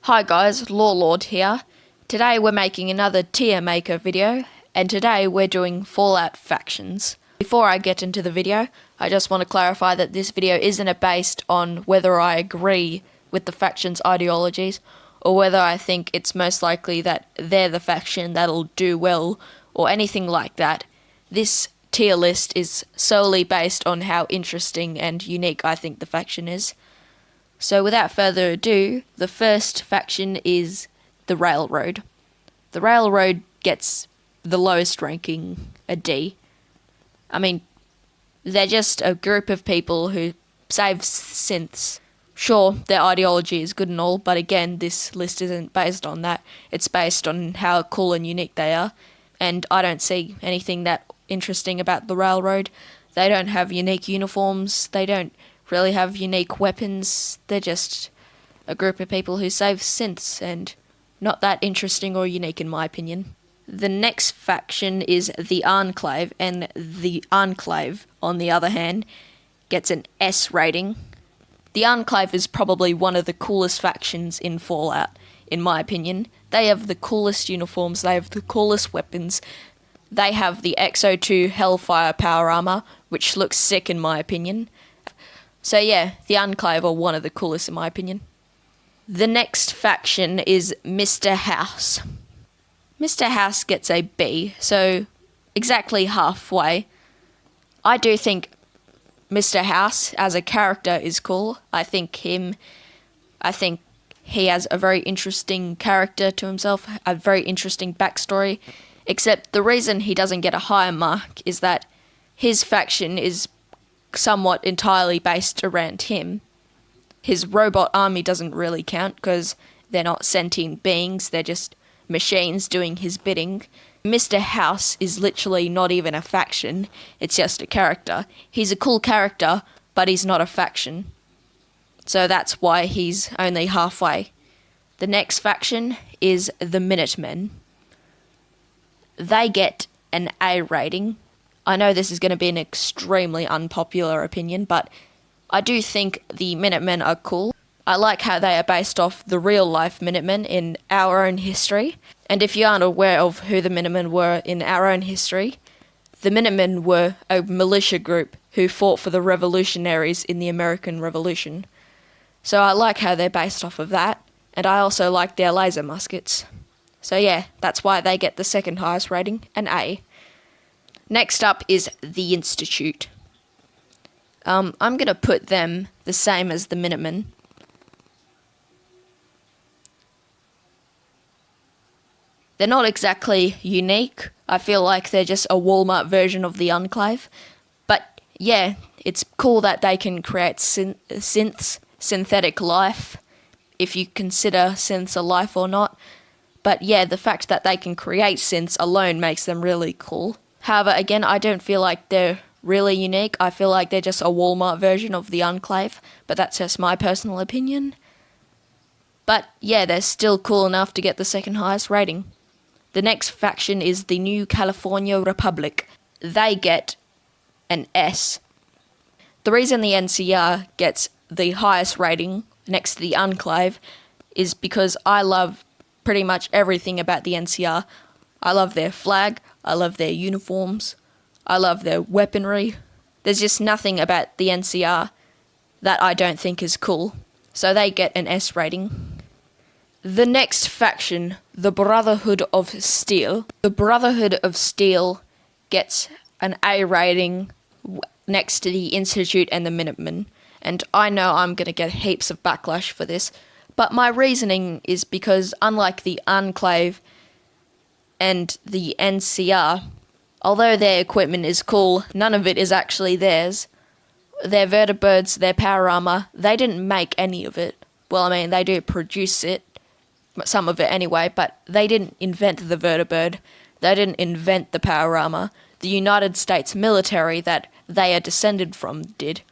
Hi guys, LoreLord here. Today we're making another TierMaker video, and today we're doing Fallout factions. Before I get into the video, I just want to clarify that this video isn't based on whether I agree with the factions' ideologies, or whether I think it's most likely that they're the faction that'll do well, or anything like that. This tier list is solely based on how interesting and unique I think the faction is. So without further ado, the first faction is the Railroad. The Railroad gets the lowest ranking, a D. I mean, they're just a group of people who save synths. Sure, their ideology is good and all, but again, this list isn't based on that. It's based on how cool and unique they are, and I don't see anything that interesting about the Railroad. They don't have unique uniforms, they don't really have unique weapons. They're just a group of people who save synths, and not that interesting or unique in my opinion. The next faction is the Enclave, and the Enclave, on the other hand, gets an S rating. The Enclave is probably one of the coolest factions in Fallout, in my opinion. They have the coolest uniforms, they have the coolest weapons, they have the XO2 Hellfire power armor, which looks sick in my opinion. So yeah, the Enclave are one of the coolest in my opinion. The next faction is Mr. House. Mr. House gets a B, so exactly halfway. I do think Mr. House as a character is cool. I think he has a very interesting character to himself, a very interesting backstory, except the reason he doesn't get a higher mark is that his faction is somewhat entirely based around him. His robot army doesn't really count because they're not sentient beings, they're just machines doing his bidding. Mr. House is literally not even a faction, it's just a character. He's a cool character, but he's not a faction. So that's why he's only halfway. The next faction is the Minutemen. They get an A rating. I know this is going to be an extremely unpopular opinion, but I do think the Minutemen are cool. I like how they are based off the real-life Minutemen in our own history. And if you aren't aware of who the Minutemen were in our own history, the Minutemen were a militia group who fought for the revolutionaries in the American Revolution. So I like how they're based off of that, and I also like their laser muskets. So yeah, that's why they get the second highest rating, an A. Next up is the Institute. I'm going to put them the same as the Minutemen. They're not exactly unique. I feel like they're just a Walmart version of the Enclave. But yeah, it's cool that they can create synths, synthetic life, if you consider synths a life or not. But yeah, the fact that they can create synths alone makes them really cool. However, again, I don't feel like they're really unique. I feel like they're just a Walmart version of the Enclave, but that's just my personal opinion. But yeah, they're still cool enough to get the second highest rating. The next faction is the New California Republic. They get an S. The reason the NCR gets the highest rating next to the Enclave is because I love pretty much everything about the NCR. I love their flag, I love their uniforms, I love their weaponry. There's just nothing about the NCR that I don't think is cool, so they get an S rating. The next faction, the Brotherhood of Steel. The Brotherhood of Steel gets an A rating next to the Institute and the Minutemen, and I know I'm going to get heaps of backlash for this, but my reasoning is because unlike the Enclave and the NCR, although their equipment is cool, none of it is actually theirs. Their vertibirds, their power armor, they didn't make any of it. Well, I mean, they do produce it, some of it anyway, but they didn't invent the vertibird. They didn't invent the power armor. The United States military that they are descended from did.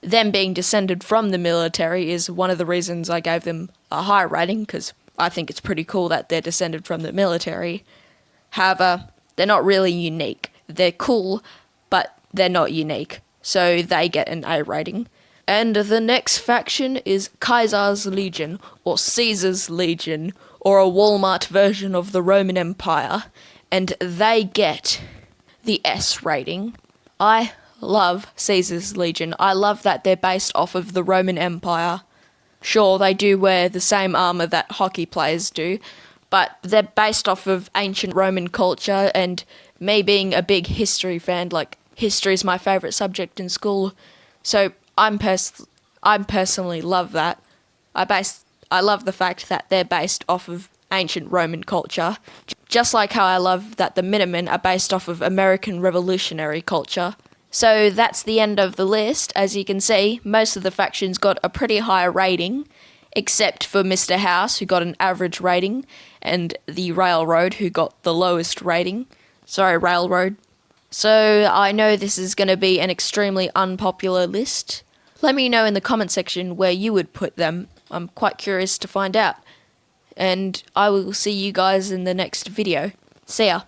Them being descended from the military is one of the reasons I gave them a high rating, because I think it's pretty cool that they're descended from the military. However, they're not really unique. They're cool, but they're not unique. So they get an A rating. And the next faction is Caesar's Legion, or Caesar's Legion, or a Walmart version of the Roman Empire, and they get the S rating. I love Caesar's Legion. I love that they're based off of the Roman Empire. Sure, they do wear the same armour that hockey players do, but they're based off of ancient Roman culture, and me being a big history fan, like, history is my favourite subject in school, so I personally love that. I love the fact that they're based off of ancient Roman culture, just like how I love that the Minutemen are based off of American Revolutionary culture. So that's the end of the list. As you can see, most of the factions got a pretty high rating, except for Mr. House, who got an average rating, and the Railroad, who got the lowest rating. Sorry, Railroad. So I know this is going to be an extremely unpopular list. Let me know in the comment section where you would put them. I'm quite curious to find out. And I will see you guys in the next video. See ya.